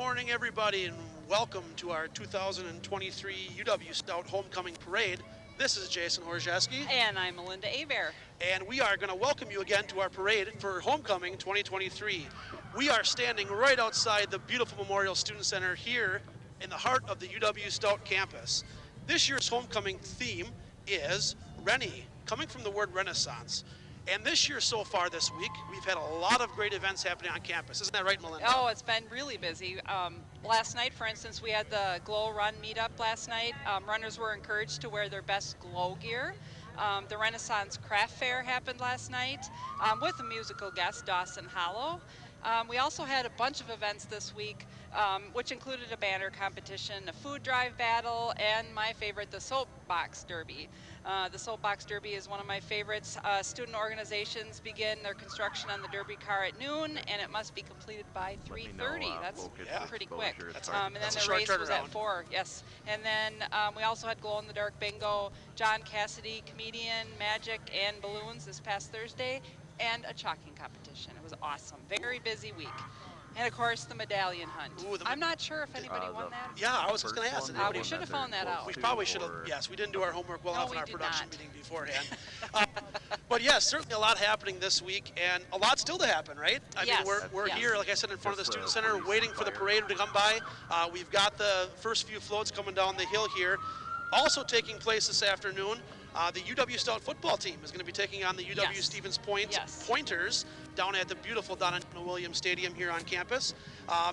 morning, everybody, and welcome to our 2023 UW-Stout Homecoming Parade. This is Jason Horzewski. And I'm Melinda Abear. And we are going to welcome you again to our parade for Homecoming 2023. We are standing right outside the beautiful Memorial Student Center here in the heart of the UW-Stout campus. This year's homecoming theme is Reni, coming from the word Renaissance. And this year so far this week, we've had a lot of great events happening on campus. Isn't that right, Melinda? Oh, it's been really busy. Last night, for instance, we had the Glow Run meetup last night. Runners were encouraged to wear their best glow gear. The Renaissance Craft Fair happened last night with a musical guest, Dawson Hollow. We also had a bunch of events this week, which included a banner competition, a food drive battle, and my favorite, the Soapbox Derby. The Soapbox Derby is one of my favorites. Student organizations begin their construction on the Derby car at noon, and it must be completed by 3:30. That's pretty quick. And then the race was at 4. Yes. And then we also had glow-in-the-dark bingo, John Cassidy, comedian, magic, and balloons this past Thursday, and a chalking competition. It was awesome. Very busy week. And of course, the medallion hunt. Ooh, I'm not sure if anybody won that. Yeah, I was just going to ask. We should have found that out. We probably should have. Yes, we didn't do our homework well enough in our production meeting beforehand. But yes, certainly a lot happening this week, and a lot still to happen, right? I mean, we're here, like I said, in front of the Student Center, waiting for the parade to come by. We've got the first few floats coming down the hill here. Also taking place this afternoon, the UW-Stout football team is going to be taking on the UW-Stevens Point Pointers down at the beautiful Donna Williams Stadium here on campus.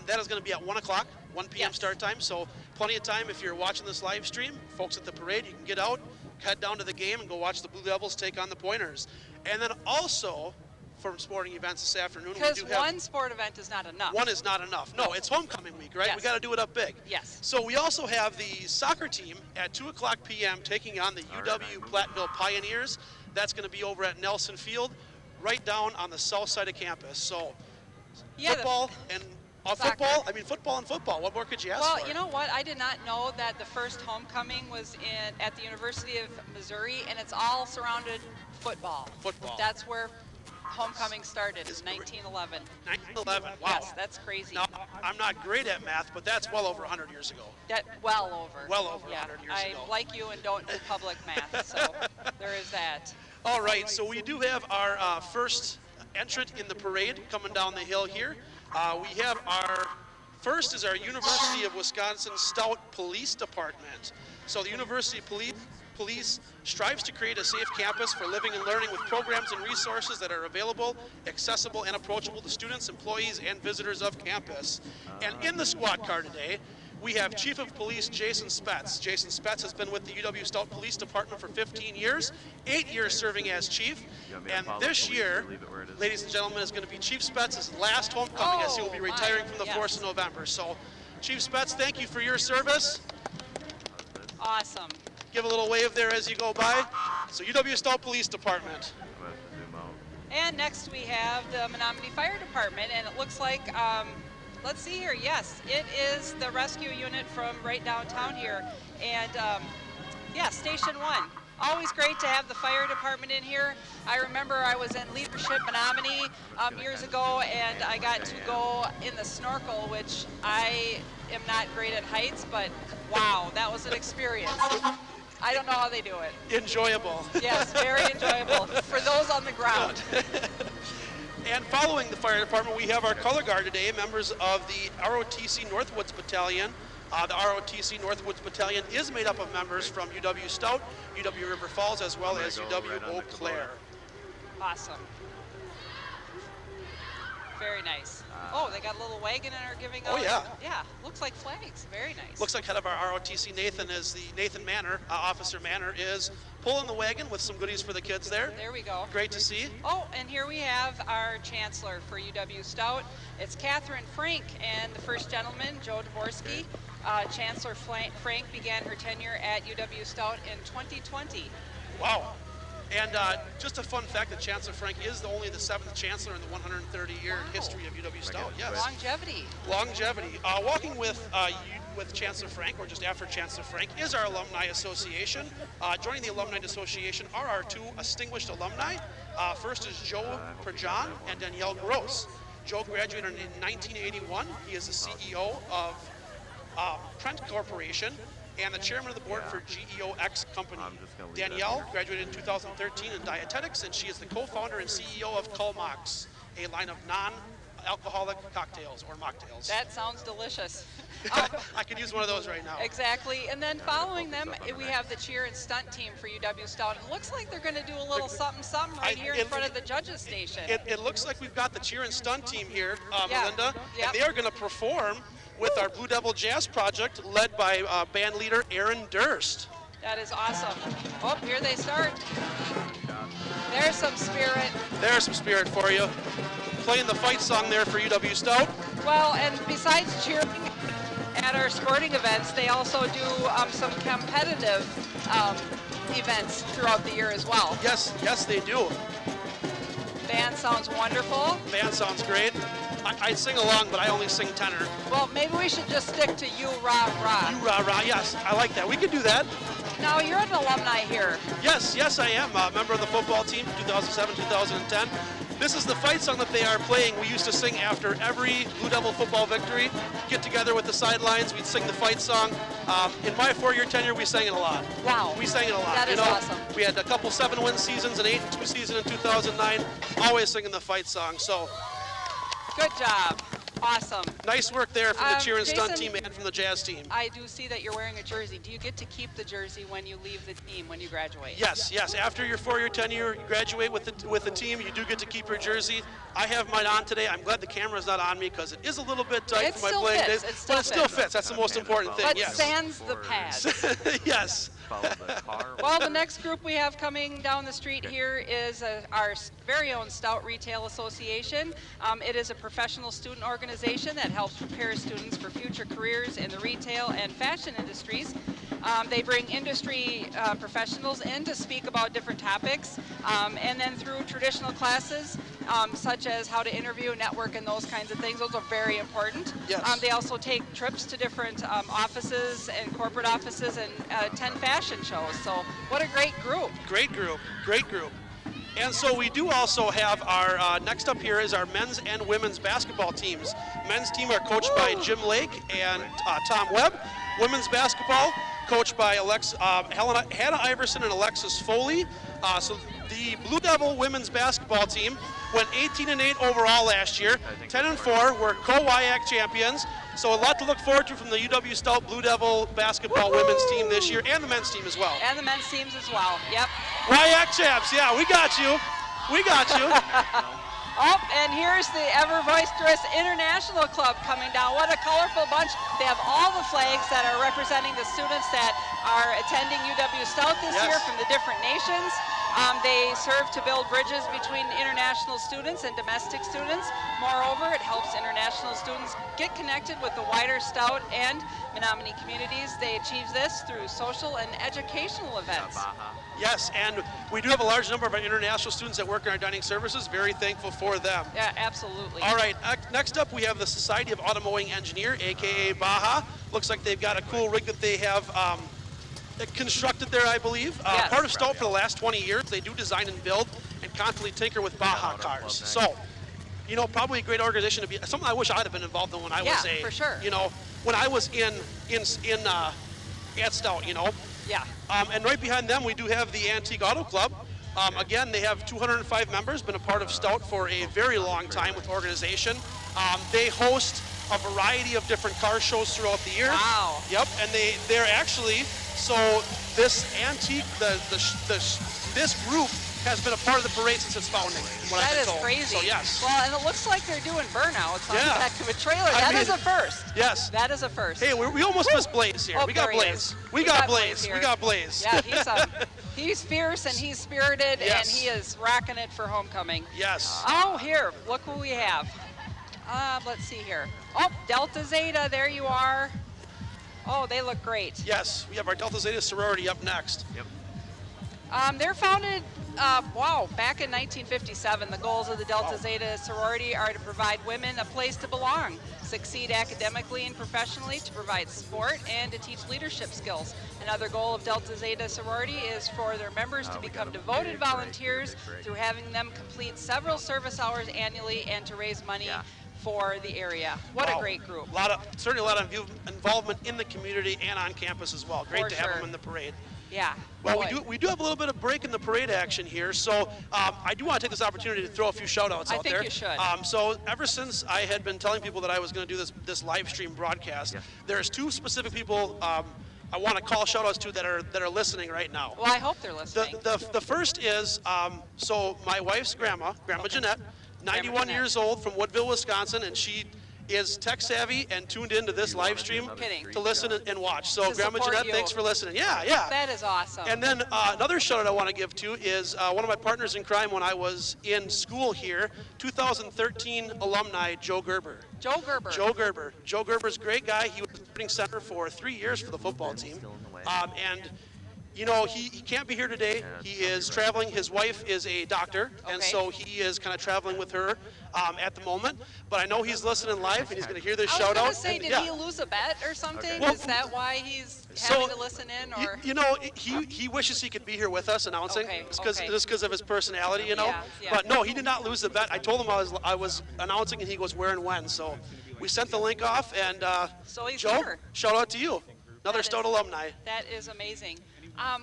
That is going to be at 1 o'clock, 1 p.m. start time, so plenty of time if you're watching this live stream. Folks at the parade, you can get out, head down to the game, and go watch the Blue Devils take on the Pointers. And then also, from sporting events this afternoon, because one sport event is not enough. One is not enough. No, it's homecoming week, right? We got to do it up big. Yes. So we also have the soccer team at 2 o'clock p.m. taking on the UW-Platteville Pioneers. That's going to be over at Nelson Field, right down on the south side of campus. So football and football. What more could you ask for? Well, you know what? I did not know that the first homecoming was at the University of Missouri, and it's all surrounded football. That's where homecoming started in 1911. 1911, wow. Yes, that's crazy. Now, I'm not great at math, but that's well over 100 years ago. Well over 100 years ago. I like you and don't do public math, so there is that. All right, so we do have our first entrant in the parade coming down the hill here. We have our first is our University of Wisconsin-Stout Police Department. So the University Police strives to create a safe campus for living and learning with programs and resources that are available, accessible, and approachable to students, employees, and visitors of campus. And in the squad car today, we have Chief of Police Jason Spetz. Jason Spetz has been with the UW-Stout Police Department for 15 years, 8 years serving as chief. And this year, ladies and gentlemen, is going to be Chief Spetz's last homecoming as he will be retiring from the force in November. So, Chief Spetz, thank you for your service. Awesome. Give a little wave there as you go by. So UW-Stout Police Department. And next we have the Menominee Fire Department, and it looks like, let's see here, yes, it is the rescue unit from right downtown here. And yeah, Station 1. Always great to have the fire department in here. I remember I was in Leadership Menominee years ago, and I got to go in the snorkel, which I am not great at heights, but wow, that was an experience. I don't know how they do it. Enjoyable. Yes, very enjoyable for those on the ground. And following the fire department, we have our color guard today, members of the ROTC Northwoods Battalion. The ROTC Northwoods Battalion is made up of members from UW-Stout, UW River Falls, as well as UW-Eau Claire. Awesome. Very nice. Oh, they got a little wagon and are giving out. Oh, yeah. Yeah, looks like flags. Very nice. Looks like head of our ROTC, Nathan Manor, Officer Manor, is pulling the wagon with some goodies for the kids there. There we go. Great to see. Oh, and here we have our chancellor for UW-Stout. It's Catherine Frank and the first gentleman, Joe Dvorsky. Chancellor Frank began her tenure at UW-Stout in 2020. Wow. And just a fun fact that Chancellor Frank is only the 7th chancellor in the 130-year history of UW-Stout. Yes. Longevity. Longevity. Walking with Chancellor Frank, or just after Chancellor Frank, is our Alumni Association. Joining the Alumni Association are our two distinguished alumni. First is Joe Perjan and Danielle Gross. Joe graduated in 1981. He is the CEO of Trent Corporation and the chairman of the board for GEOX Company. Danielle graduated in 2013 in dietetics, and she is the co-founder and CEO of Colmox, a line of non-alcoholic cocktails or mocktails. That sounds delicious. I could use one of those right now. Exactly. And then following them, we have the cheer and stunt team for UW-Stout. It looks like they're going to do a little something right here in front of the judges station. It looks like we've got the cheer and stunt team here, Yeah. Melinda, Yep. and they are going to perform with our Blue Devil Jazz Project, led by band leader Aaron Durst. That is awesome. Oh, here they start. There's some spirit. There's some spirit for you. Playing the fight song there for UW-Stout. Well, and besides cheering at our sporting events, they also do some competitive events throughout the year as well. Yes, they do. Band sounds wonderful. Band sounds great. I sing along, but I only sing tenor. Well, maybe we should just stick to you rah rah. You rah rah, yes, I like that. We could do that. Now, you're an alumni here. Yes, I am a member of the football team, 2007, 2010. This is the fight song that they are playing. We used to sing after every Blue Devil football victory. Get together with the sidelines, we'd sing the fight song. In my 4-year tenure, we sang it a lot. Wow. We sang it a lot. That is awesome. We had a couple 7-win seasons, an 8-2 season in 2009, always singing the fight song. So, good job. Awesome. nice work there from the cheer and stunt Jason, team and from the jazz team. I do see that you're wearing a jersey. Do you get to keep the jersey when you leave the team, when you graduate? Yes. After your 4-year tenure, you graduate with the team. You do get to keep your jersey. I have mine on today. I'm glad the camera's not on me because it is a little bit tight It for my still playing fits. days. It still But it still fits. fits. That's the most important thing. But Yes. sans the pads. Yes. Well, the next group we have coming down the street here is our very own Stout Retail Association. It is a professional student organization that helps prepare students for future careers in the retail and fashion industries. They bring industry professionals in to speak about different topics, and then through traditional classes, such as how to interview, network, and those kinds of things. Those are very important. Yes. They also take trips to different offices and corporate offices and attend fashion shows. So what a great group. Great group. And so we do also have our, next up here is our men's and women's basketball teams. Men's team are coached by Jim Lake and Tom Webb. Women's basketball coached by Hannah Iverson and Alexis Foley. So the Blue Devil women's basketball team went 18-8 overall last year. 10-4 were co-WIAC champions. So a lot to look forward to from the UW-Stout Blue Devil basketball women's team this year, and the men's team as well. And the men's teams as well. Yep. WIAC champs, yeah, we got you. Oh, and here's the ever boisterous International Club coming down. What a colorful bunch. They have all the flags that are representing the students that are attending UW-Stout this year from the different nations. They serve to build bridges between international students and domestic students. Moreover, it helps international students get connected with the wider Stout and Menominee communities. They achieve this through social and educational events. Yes, and we do have a large number of our international students that work in our dining services. Very thankful for them. Yeah, absolutely. All right, next up we have the Society of Automowing Engineer, aka Baja. Looks like they've got a cool rig that they have constructed there, I believe. Yes. Part of Stout for the last 20 years. They do design and build and constantly tinker with Baja cars. So, you know, probably a great organization to be, something I wish I'd have been involved in when I was for sure. You know, when I was at Stout, you know. Yeah. And right behind them, we do have the Antique Auto Club. Again, they have 205 members, been a part of Stout for a very long time with organization. They host a variety of different car shows throughout the year. Wow. Yep, and they're actually, so this antique, this group has been a part of the parade since its founding. That is crazy. So yes. Well, and it looks like they're doing burnouts on the back of a trailer. That is a first. Yes. That is a first. Hey, we almost missed Blaze here. Oh, we got Blaze. We got Blaze. We got Blaze. Yeah, he's fierce and he's spirited, Yes. and he is rocking it for homecoming. Yes. Oh, here, look who we have. Let's see here. Oh, Delta Zeta, there you are. Oh, they look great. Yes, we have our Delta Zeta sorority up next. Yep. They're founded Wow, back in 1957, the goals of the Delta Zeta sorority are to provide women a place to belong, succeed academically and professionally, to provide support, and to teach leadership skills. Another goal of Delta Zeta sorority is for their members to become devoted volunteers through having them complete several service hours annually and to raise money for the area. What a great group. Certainly a lot of involvement in the community and on campus as well. Great to have them in the parade. Yeah. Well, we do have a little bit of break in the parade action here, so I do want to take this opportunity to throw a few shout-outs out there. I think you should. So ever since I had been telling people that I was going to do this live stream broadcast, there's two specific people I want to call shout-outs to that are listening right now. Well, I hope they're listening. The first is so my wife's grandma Jeanette, 91 years old, from Woodville, Wisconsin, and she is tech savvy and tuned into this live stream to listen and watch. So Grandma Jeanette, thanks for listening. Yeah. That is awesome. And then another shout out I want to give to is one of my partners in crime when I was in school here, 2013 alumni, Joe Gerber. Joe Gerber's a great guy. He was starting center for 3 years for the football team. And you know, he can't be here today. He is traveling. His wife is a doctor, and so he is kind of traveling with her at the moment. But I know he's listening live, and he's going to hear this shout out. I was going to say, did he lose a bet or something? Well, is that why he's having to listen in? Or you know, he wishes he could be here with us announcing, just because of his personality, you know. But no, he did not lose the bet. I told him I was announcing, and he goes, where and when. So we sent the link off, and so he's Joe, here. Shout out to you, another Stout alumni. That is amazing.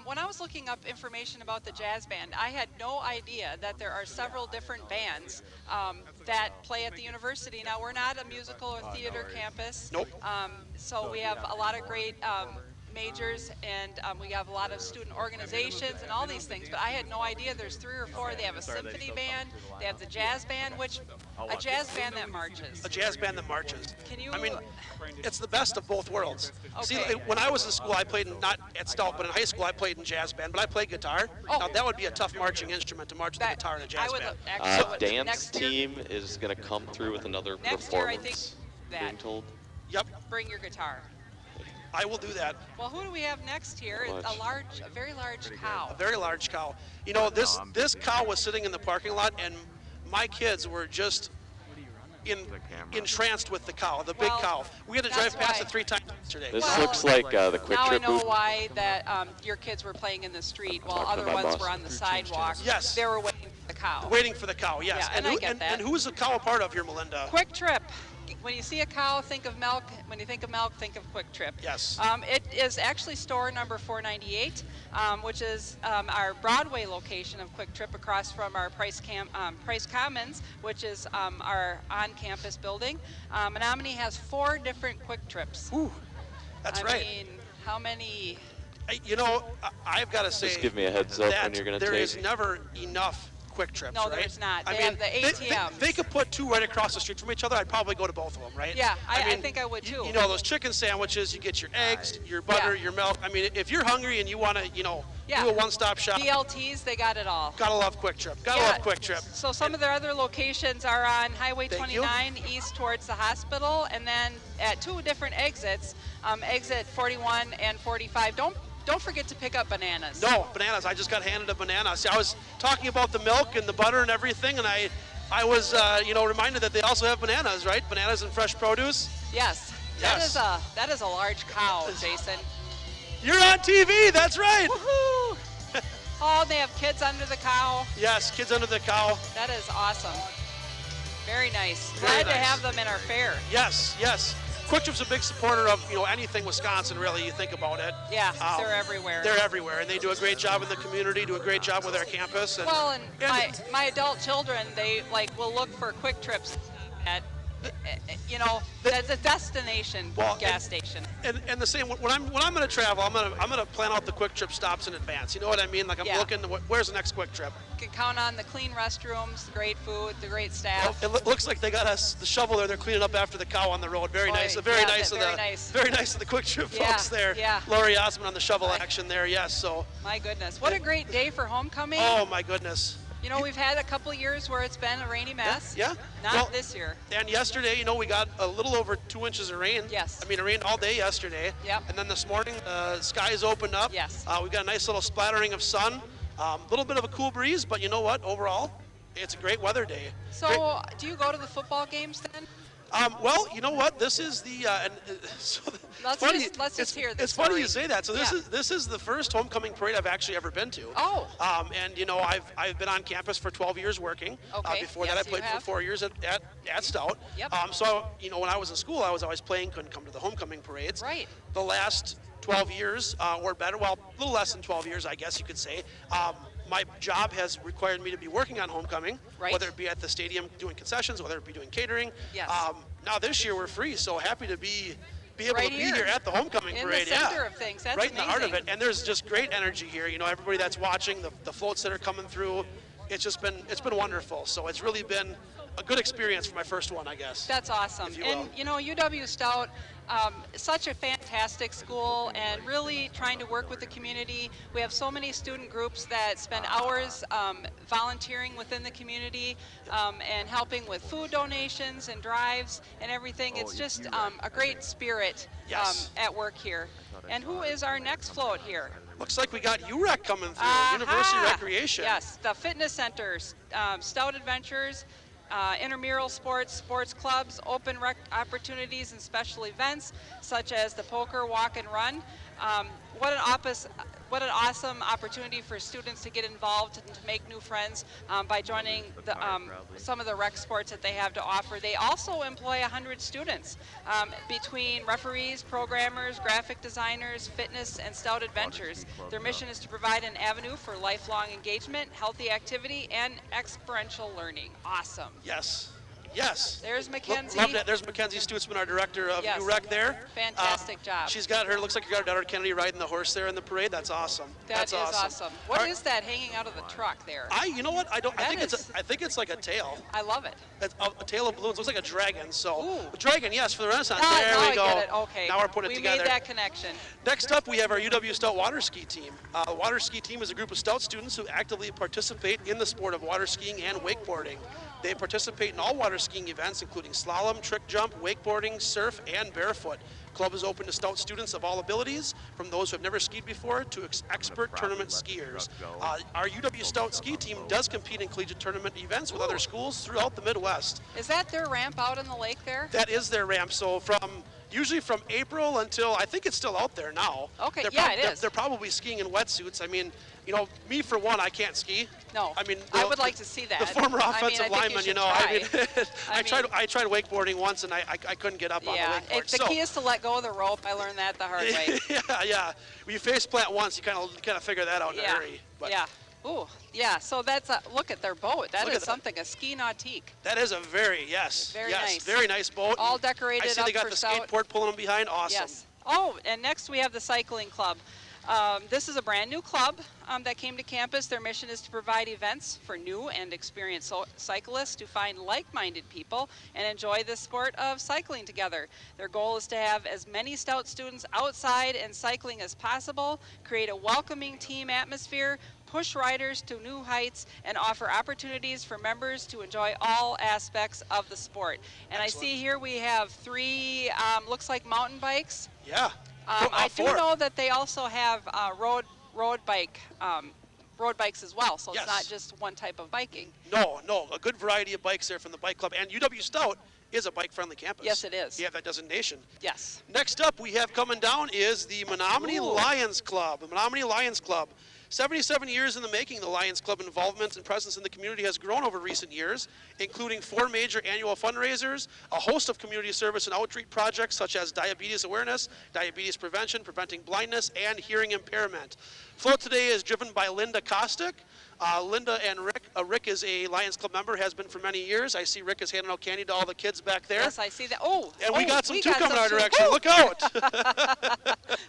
When I was looking up information about the jazz band, I had no idea that there are several different bands that play at the university. Now, we're not a musical or theater campus. Nope. So we have a lot of great majors, and we have a lot of student organizations and all these things, but I had no idea there's 3 or 4. They have a symphony band, they have the jazz band, a jazz band that marches. A jazz band that marches. Can you? I mean, it's the best of both worlds. Okay. See, when I was in school, I played not at Stout, but in high school I played in jazz band, but I played guitar. Now that would be a tough marching instrument to march with the guitar in a jazz band. Dance team is going to come through with another next year, I performance. think that. Being told. Yep. Bring your guitar. I will do that. Well, who do we have next here? A very large cow. A very large cow. You know, this cow was sitting in the parking lot, and my kids were just entranced with the cow, the big cow. We had to drive past it 3 times yesterday. This looks like the Quick Trip Now I know why that your kids were playing in the street while other ones were on the sidewalk. Yes. They were waiting for the cow. Waiting for the cow, yes. Yeah, and I get that. And who's the cow a part of here, Melinda? Quick Trip. When you see a cow, think of milk. When you think of milk, think of Quick Trip. Yes. It is actually store number 498, which is our Broadway location of Quick Trip across from our Price Commons, which is our on-campus building. Menominee has 4 different Quick Trips. Ooh, that's right. I mean, how many? You know, I've got to say, just give me a heads up when you're going to take. There is never enough Quick Trips, no, right? there's not. I They mean, have the ATMs. They could put 2 right across the street from each other. I'd probably go to both of them, right? Yeah, I mean, think I would too. You know, those chicken sandwiches, you get your eggs, your butter, your milk. I mean, if you're hungry and you want to, do a one-stop shop. BLTs, they got it all. Gotta love Quick Trip. Gotta love Quick Trip. So some of their other locations are on Highway 29 east towards the hospital, and then at 2 different exits, exit 41 and 45. Don't forget to pick up bananas. No, bananas. I just got handed a banana. See, I was talking about the milk and the butter and everything, and I was, reminded that they also have bananas, right? Bananas and fresh produce. Yes. Yes. That is a large cow, Jason. You're on TV. That's right. Woohoo! Oh, they have kids under the cow. Yes, kids under the cow. That is awesome. Very nice. Very Glad nice. to have them in our fair. Yes. Quick Trip's a big supporter of anything Wisconsin, really. You think about it. Yeah, they're everywhere. They're everywhere, and they do a great job in the community. Do a great job with our campus. And, my adult children, they will look for Quick Trips at that's a destination gas station. And the same when I'm going to travel, I'm going to plan out the Quick Trip stops in advance. You know what I mean? Like I'm looking where's the next Quick Trip. You can count on the clean restrooms, the great food, the great staff. Well, it looks like they got us the shovel there. They're cleaning up after the cow on the road. Very nice. Very nice of the Quick Trip folks there. Yeah. Lori Osmond on the shovel action there. Yes. So. My goodness, what a great day for homecoming. Oh my goodness. We've had a couple years where it's been a rainy mess. Yeah. Not this year. And yesterday, we got a little over 2 inches of rain. Yes. I mean, it rained all day yesterday. Yep. And then this morning, skies opened up. Yes. We got a nice little splattering of sun. Little bit of a cool breeze, but you know what? Overall, it's a great weather day. So, do you go to the football games then? Well, you know what? This is the so Let's just hear this. It's funny you say that. So this is the first homecoming parade I've actually ever been to. Oh. And you know I've been on campus for 12 years working. Okay. Before that I played for 4 years at Stout. Yep. So you know when I was in school I was always playing, couldn't come to the homecoming parades. Right. The last 12 years or better, well, a little less than 12 years I guess you could say. My job has required me to be working on homecoming, right. whether it be at the stadium doing concessions, whether it be doing catering. Yes. Now this year we're free, so happy to be able right to be here at the homecoming parade. In the center of things. That's right amazing. in the heart of it. And there's just great energy here. You know, everybody that's watching, the floats that are coming through, it's been wonderful. So it's really been a good experience for my first one, I guess. That's awesome. And you know, UW-Stout, such a fantastic school, and really trying to work with the community. We have so many student groups that spend hours volunteering within the community and helping with food donations and drives and everything. It's just a great spirit at work here. And who is our next float here? Looks like we got UREC coming through, University Recreation. Yes, the fitness centers, Stout Adventures, intramural sports, sports clubs, open rec opportunities and special events such as the poker, walk and run. What an awesome opportunity for students to get involved and to make new friends by joining some of the rec sports that they have to offer. They also employ 100 students between referees, programmers, graphic designers, fitness, and Stout Adventures. Their mission is to provide an avenue for lifelong engagement, healthy activity, and experiential learning. Awesome. Yes. Yes. There's Mackenzie. Love that. There's Mackenzie Stutzman, our director of UREC there. Fantastic job. She's got her, looks like you got her daughter Kennedy riding the horse there in the parade. That's awesome. That's awesome. What is that hanging out of the truck there? You know what? I think it's like a tail. I love it. It's a tail of balloons. Looks like a dragon. So a dragon, yes, for the Renaissance. There we go. I get it. Okay. Now we're putting it together. We made that connection. Next up, we have our UW-Stout water ski team. The water ski team is a group of Stout students who actively participate in the sport of water skiing and wakeboarding. They participate in all water skiing events, including slalom, trick jump, wakeboarding, surf, and barefoot. Club is open to Stout students of all abilities, from those who have never skied before to expert tournament skiers. Our UW-Stout ski team does compete in collegiate tournament events with other schools throughout the Midwest. Is that their ramp out in the lake there? That is their ramp. So usually from April until, I think it's still out there now. Okay, it is. They're probably skiing in wetsuits. I mean, you know, me for one, I can't ski. No, I mean, I would like to see that. The former offensive lineman, you know, I tried wakeboarding once and I couldn't get up on the wakeboard. The key is to let go of the rope. I learned that the hard way. yeah. When you face plant once, you kind of figure that out in a hurry. But Ooh, yeah. So that's look at their boat. That is something, a ski nautique. That is a very nice, very nice boat. All decorated. I see they got the skateboard pulling them behind. Awesome. Yes. Oh, and next we have the cycling club. This is a brand new club that came to campus. Their mission is to provide events for new and experienced cyclists to find like-minded people and enjoy the sport of cycling together. Their goal is to have as many Stout students outside and cycling as possible, create a welcoming team atmosphere, push riders to new heights, and offer opportunities for members to enjoy all aspects of the sport. And Excellent. I see here we have 3, looks like mountain bikes. Yeah. I do know that they also have road bikes as well, so it's not just one type of biking. No, a good variety of bikes there from the bike club. And UW-Stout is a bike-friendly campus. Yes, it is. You have that designation. Yes. Next up, we have coming down is the Menominee Lions Club. The Menominee Lions Club. 77 years in the making, the Lions Club involvement and presence in the community has grown over recent years, including 4 major annual fundraisers, a host of community service and outreach projects such as diabetes awareness, diabetes prevention, preventing blindness, and hearing impairment. Float today is driven by Linda Kostick. Linda and Rick is a Lions Club member, has been for many years. I see Rick is handing out candy to all the kids back there. Yes, I see that. And we got some too coming our direction. Look out!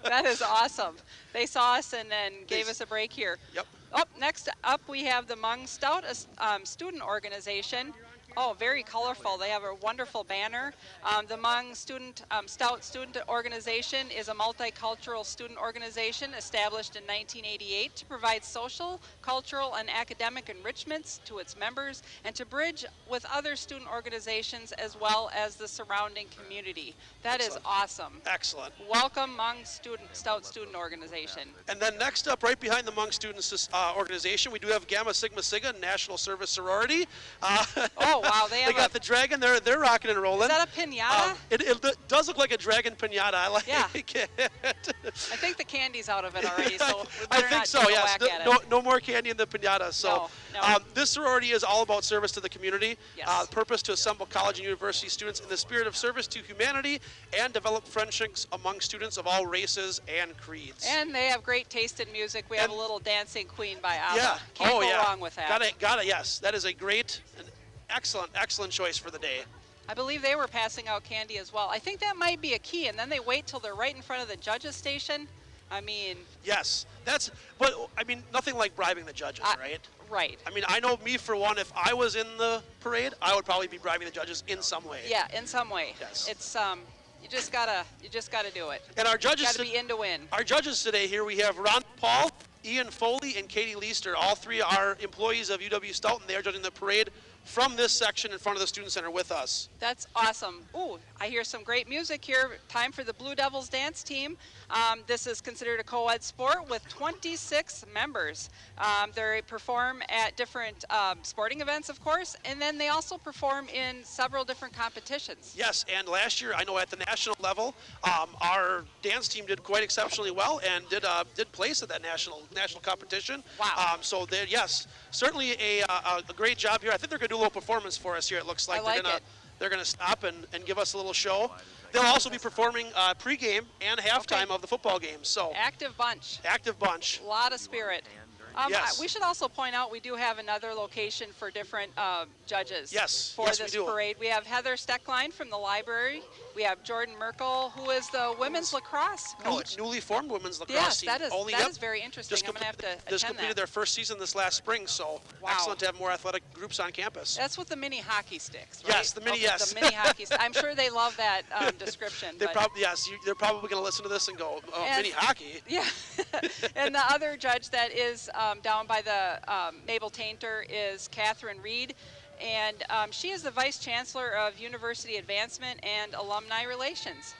That is awesome. They saw us and then gave us a break here. Yep. Next up we have the Hmong Stout student organization. Oh, very colorful. They have a wonderful banner. The Stout Student Organization is a multicultural student organization established in 1988 to provide social, cultural, and academic enrichments to its members and to bridge with other student organizations as well as the surrounding community. That is awesome. Excellent. Welcome Hmong Stout Student Organization. And then next up, right behind the Hmong Students Organization, we do have Gamma Sigma Sigma, National Service Sorority. Oh, wow. They got the dragon. They're rocking and rolling. Is that a pinata? It does look like a dragon pinata. I like it. I think the candy's out of it already, so we I better think not so, take a yes. whack at it. No more candy in the pinata. So No. this sorority is all about service to the community. Yes. Purpose to assemble college and university students in the spirit of service to humanity and develop friendships among students of all races and creeds. And they have great taste in music. We have a little Dancing Queen by ABBA. Yeah. Can't go wrong with that. Got it, yes. That is a great and excellent choice for the day. I believe they were passing out candy as well. I think that might be a key, and then they wait till they're right in front of the judges station. I mean... Yes, but I mean, nothing like bribing the judges, right? Right. I mean, I know me for one, if I was in the parade, I would probably be bribing the judges in some way. Yeah, in some way. Yes. It's, you just gotta do it. And our judges... Gotta be in to win. Our judges today here, we have Ron Paul, Ian Foley, and Katie Leister. All three are employees of UW-Stout, and they are judging the parade from this section in front of the Student Center with us. That's awesome. Ooh, I hear some great music here. Time for the Blue Devils dance team. This is considered a co-ed sport with 26 members. They perform at different sporting events, of course, and then they also perform in several different competitions. Yes, and last year, I know at the national level, our dance team did quite exceptionally well and did place at that national competition. Wow. So yes, certainly a great job here. I think they're going to do a little performance for us here. It looks like they're going to stop and give us a little show. They'll also be performing pregame and halftime of the football game. So active bunch. Active bunch. A lot of spirit. Yes. We should also point out we do have another location for different judges. Yes. For this parade. We have Heather Steckline from the library. We have Jordan Merkel, who is the women's lacrosse coach. Newly formed women's lacrosse team. Yes, that is very interesting. I'm going to have to attend just completed their first season this last spring, so excellent to have more athletic groups on campus. That's with the mini hockey sticks, right? Yes, the mini, The mini hockey sticks. I'm sure they love that description. They're probably going to listen to this and go, oh, mini hockey. Yeah. And the other judge that is down by the Mabel Tainter is Catherine Reed. And she is the Vice Chancellor of University Advancement and Alumni Relations.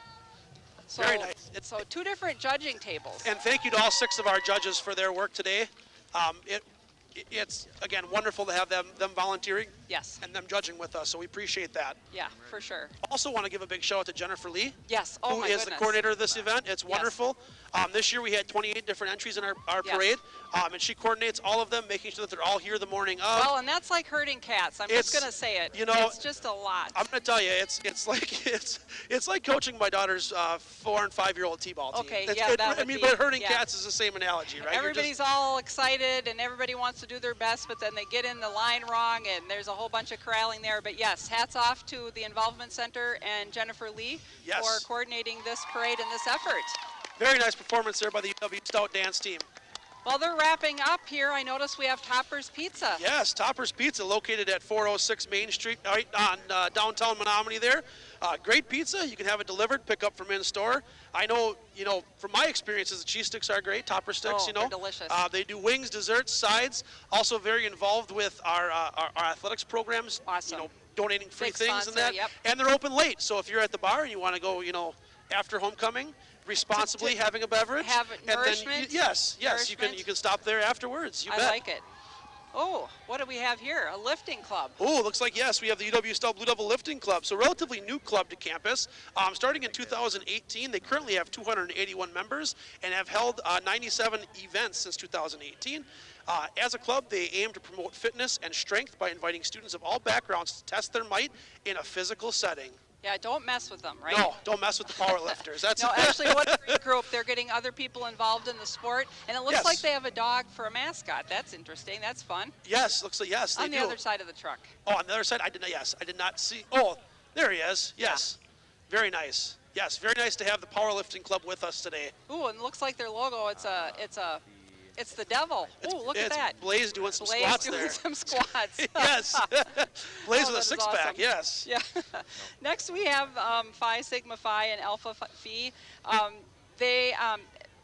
So, very nice. So 2 different judging tables. And thank you to all 6 of our judges for their work today. It's, again, wonderful to have them volunteering and them judging with us, so we appreciate that. Yeah, for sure. Also want to give a big shout out to Jennifer Lee. Yes, who is the coordinator of this event. It's wonderful. This year we had 28 different entries in our parade, and she coordinates all of them, making sure that they're all here the morning of. Well, and that's like herding cats. I'm just going to say it. You know, it's just a lot. I'm going to tell you, it's like coaching my daughter's 4- and 5-year-old t-ball team. Okay, but herding cats is the same analogy, right? Everybody's all excited and everybody wants to do their best, but then they get in the line wrong and there's a whole bunch of corralling there. But yes, hats off to the Involvement Center and Jennifer Lee for coordinating this parade and this effort. Very nice performance there by the UW-Stout dance team. Well, they're wrapping up here. I notice we have Topper's Pizza. Yes, Topper's Pizza, located at 406 Main Street, right on downtown Menominee there. Great pizza. You can have it delivered, pick up from in-store. I know, from my experiences, the cheese sticks are great, Topper sticks, they're delicious. They do wings, desserts, sides. Also very involved with our athletics programs. Awesome. Donating free Big things sponsor, and that. Yep. And they're open late, so if you're at the bar and you want to go, after homecoming, responsibly having a beverage. Have And nourishment. then, yes, you can stop there afterwards. You bet. I like it. Oh, what do we have here? A lifting club. Oh, looks like, yes, we have the UW-Stout Blue Devil Lifting Club. So relatively new club to campus. Starting in 2018, they currently have 281 members and have held 97 events since 2018. As a club, they aim to promote fitness and strength by inviting students of all backgrounds to test their might in a physical setting. Yeah, don't mess with them, right? No, don't mess with the power lifters. That's no, actually, what a great group. They're getting other people involved in the sport, and it looks like they have a dog for a mascot. That's interesting. That's fun. Yes, looks like, yes, they do. On the other side of the truck. Oh, on the other side? I did not see. Oh, there he is. Yes. Yeah. Very nice. Yes, very nice to have the powerlifting club with us today. Ooh, and it looks like their logo, it's a It's the devil. Oh, look at It's that. Blaze doing some Blaze squats doing there. some squats. Yes. Blaze with that a is six-pack, awesome. yes. Yeah. Next we have Phi Sigma Phi and Alpha Phi. They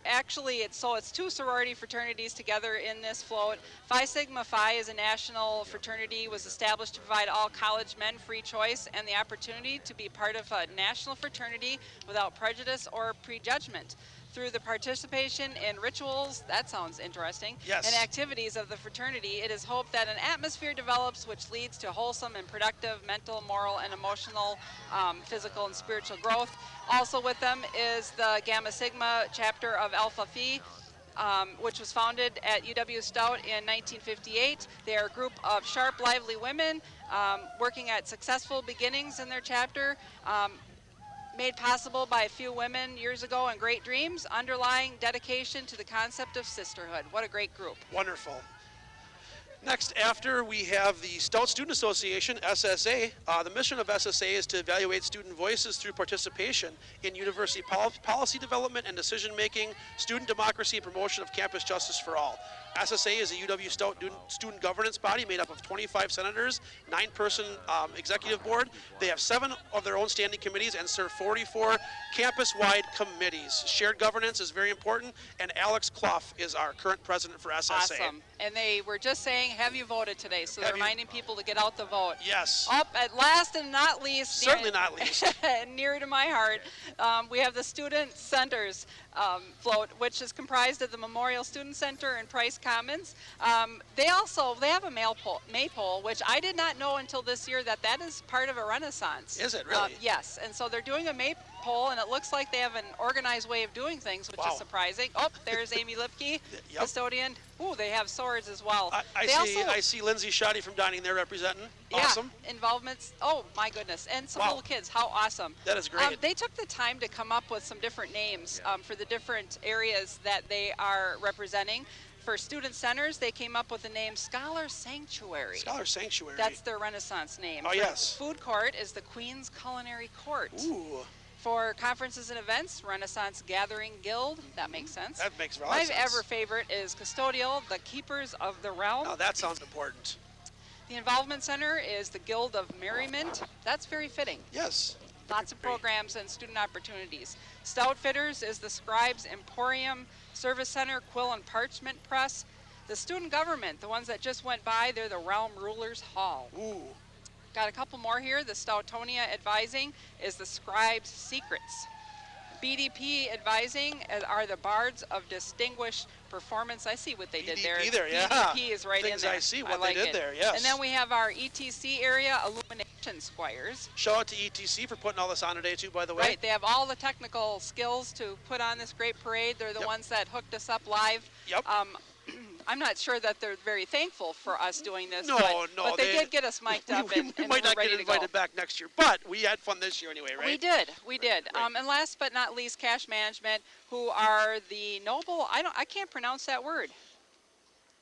actually, it's two sorority fraternities together in this float. Phi Sigma Phi is a national fraternity, was established to provide all college men free choice and the opportunity to be part of a national fraternity without prejudice or prejudgment. Through the participation in rituals, that sounds interesting, yes, and activities of the fraternity, it is hoped that an atmosphere develops which leads to wholesome and productive mental, moral, and emotional, physical, and spiritual growth. Also with them is the Gamma Sigma chapter of Alpha Phi, which was founded at UW-Stout in 1958. They are a group of sharp, lively women working at successful beginnings in their chapter. Made possible by a few women years ago and great dreams, underlying dedication to the concept of sisterhood. What a great group. Wonderful. Next, after we have the Stout Student Association, SSA. The mission of SSA is to evaluate student voices through participation in university policy development and decision-making, student democracy, and promotion of campus justice for all. SSA is a UW-Stout student governance body made up of 25 senators, 9-person executive board. They have 7 of their own standing committees and serve 44 campus-wide committees. Shared governance is very important, and Alex Clough is our current president for SSA. Awesome. And they were just saying, have you voted today? So they're reminding people to get out the vote. Yes. Up at last and not least. Certainly not least. Near to my heart, we have the Student Centers float, which is comprised of the Memorial Student Center and Price Commons. They have a maypole, which I did not know until this year that is part of a renaissance. Is it really? Yes, and so they're doing a maypole, and it looks like they have an organized way of doing things, which wow, is surprising. Oh, there's Amy Lipke, yep, custodian. Ooh, they have swords as well. I see Lindsay Shoddy from Dining there representing. Awesome. Yeah, involvements. Oh my goodness, and some wow, little kids. How awesome! That is great. They took the time to come up with some different names for the different areas that they are representing. For student centers, they came up with the name Scholar Sanctuary. Scholar Sanctuary. That's their Renaissance name. Oh, yes. Food court is the Queen's Culinary Court. Ooh. For conferences and events, Renaissance Gathering Guild. That makes sense. That makes a lot of sense. My ever favorite is Custodial, the Keepers of the Realm. Oh, that sounds important. The Involvement Center is the Guild of Merriment. That's very fitting. Yes. Lots of programs and student opportunities. Stout Fitters is the Scribes Emporium Service Center, Quill and Parchment Press. The student government, the ones that just went by, they're the Realm Rulers Hall. Ooh. Got a couple more here. The Stoutonia Advising is the Scribes Secrets. BDP Advising are the Bards of Distinguished Performance. I see what they did there. Yeah. BDP is right Things in there. I see what like they did there, yes. And then we have our ETC area, Illumination Squires. Shout out to ETC for putting all this on today too, by the way. Right, they have all the technical skills to put on this great parade. They're the ones that hooked us up live. Yep. I'm not sure that they're very thankful for us doing this, No, but they did get us mic'd up and we might we're not ready get to go. invited back next year, but we had fun this year anyway, right? We did. Right. And last but not least, Cash Management, who are the noble, I can't pronounce that word.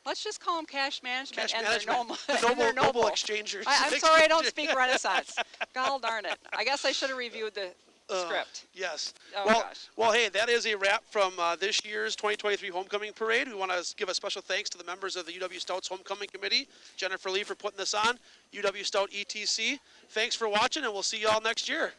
Let's just call them Cash Management Noble, noble exchangers. I'm sorry I don't speak Renaissance. God darn it. I guess I should have reviewed the script. Yes. Oh, well, gosh. Well, hey, that is a wrap from this year's 2023 Homecoming Parade. We want to give a special thanks to the members of the UW-Stout's Homecoming Committee, Jennifer Lee for putting this on, UW-Stout ETC. Thanks for watching, and we'll see you all next year.